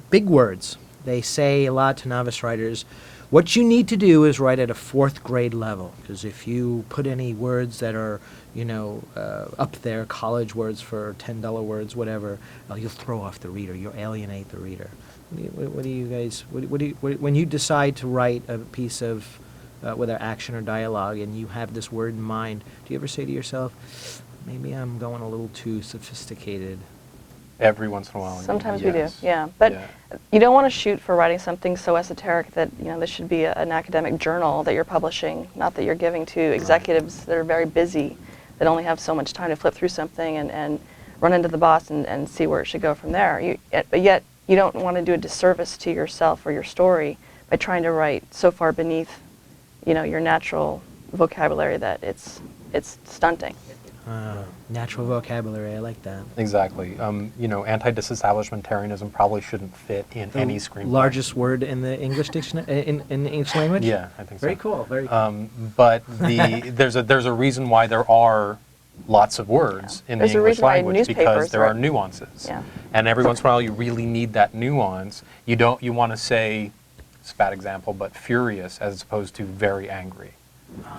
big words. They say a lot to novice writers, what you need to do is write at a 4th grade level, because if you put any words that are, up there, college words for $10 words, whatever, you'll throw off the reader. You'll alienate the reader. What do you guys, when you decide to write a piece of, whether action or dialogue, and you have this word in mind, do you ever say to yourself, maybe I'm going a little too sophisticated? Every once in a while. Sometimes yes. we do, yeah. But you don't want to shoot for writing something so esoteric that, this should be an academic journal that you're publishing, not that you're giving to executives that are very busy, that only have so much time to flip through something and run into the boss and see where it should go from there. But yet, you don't want to do a disservice to yourself or your story by trying to write so far beneath, your natural vocabulary that it's stunting. Natural vocabulary, I like that. Exactly. Anti-disestablishmentarianism probably shouldn't fit in any screenplay. Largest word in the English dictionary, in the English language? Yeah, I think so. Very cool, very cool. But there's a reason why there are lots of words in the English language, because there are nuances. Yeah. And every once in a while you really need that nuance. You want to say, it's a bad example, but furious as opposed to very angry.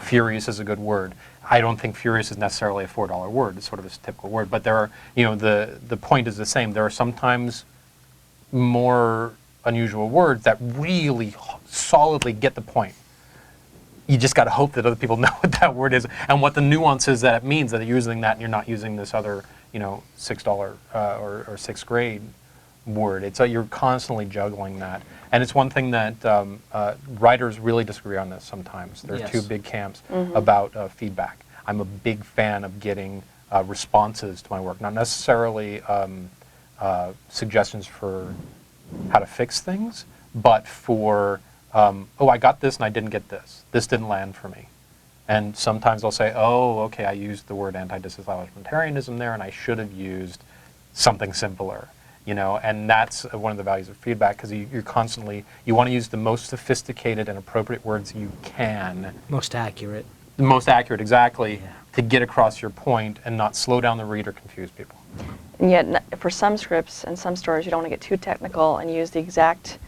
Furious is a good word. I don't think furious is necessarily a $4 word. It's sort of a typical word. But there are, the point is the same. There are sometimes more unusual words that really solidly get the point. You just got to hope that other people know what that word is and what the nuance is that it means, that you're using that and you're not using this other, $6 or 6th grade word. It's you're constantly juggling that. And it's one thing that writers really disagree on this sometimes. There's two big camps about feedback. I'm a big fan of getting responses to my work, not necessarily suggestions for how to fix things, but for, I got this and I didn't get this. This didn't land for me. And sometimes I'll say, okay, I used the word anti-disestablishmentarianism there and I should have used something simpler. And that's one of the values of feedback, because you're constantly, you want to use the most sophisticated and appropriate words you can. Most accurate. The most accurate, exactly, to get across your point and not slow down the read or confuse people. And yet, for some scripts and some stories, you don't want to get too technical and use the exact,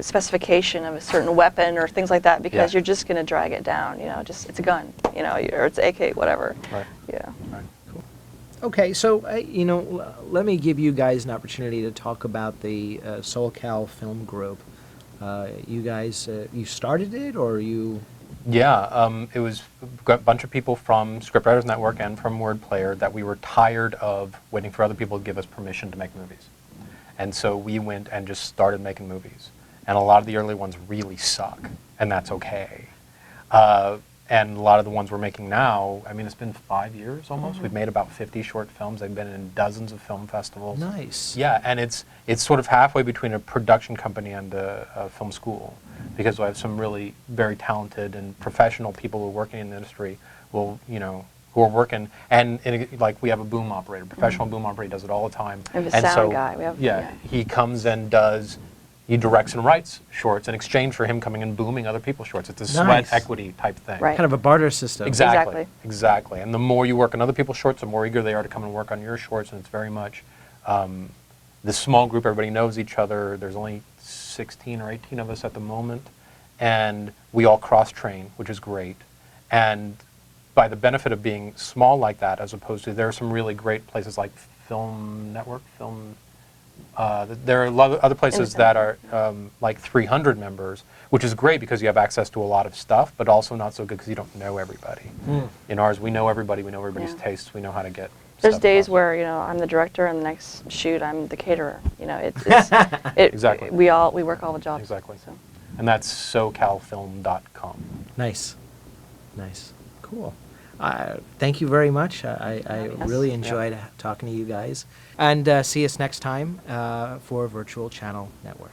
specification of a certain weapon or things like that, because you're just going to drag it down. It's a gun, or it's AK, whatever. Right. Yeah. Right. Okay, so, let me give you guys an opportunity to talk about the SoulCal Film Group. You guys, you started it, or you... Yeah, it was a bunch of people from Scriptwriters Network and from Word Player that we were tired of waiting for other people to give us permission to make movies. And so we went and just started making movies. And a lot of the early ones really suck, and that's okay. And a lot of the ones we're making now, it's been 5 years almost. We've made about 50 short films. They've been in dozens of film festivals. Nice. Yeah, and it's sort of halfway between a production company and a film school, because I have some really very talented and professional people who are working in the industry, who are working, and we have a boom operator, professional boom operator, does it all the time. We have a sound guy. He comes and he directs and writes shorts in exchange for him coming and booming other people's shorts. It's a sweat equity type thing. Right. Kind of a barter system. Exactly. And the more you work on other people's shorts, the more eager they are to come and work on your shorts, and it's very much this small group. Everybody knows each other. There's only 16 or 18 of us at the moment, and we all cross-train, which is great. And by the benefit of being small like that, as opposed to, there are some really great places like Film Network, there are a lot of other places that are like 300 members, which is great because you have access to a lot of stuff, but also not so good because you don't know everybody. In ours, we know everybody, we know everybody's tastes, we know how to get There's stuff days across. where, I'm the director, and the next shoot, I'm the caterer. Exactly. We work all the jobs. Exactly. So. And that's socalfilm.com. Nice. Cool. Thank you very much. I really enjoyed talking to you guys. And see us next time for Virtual Channel Network.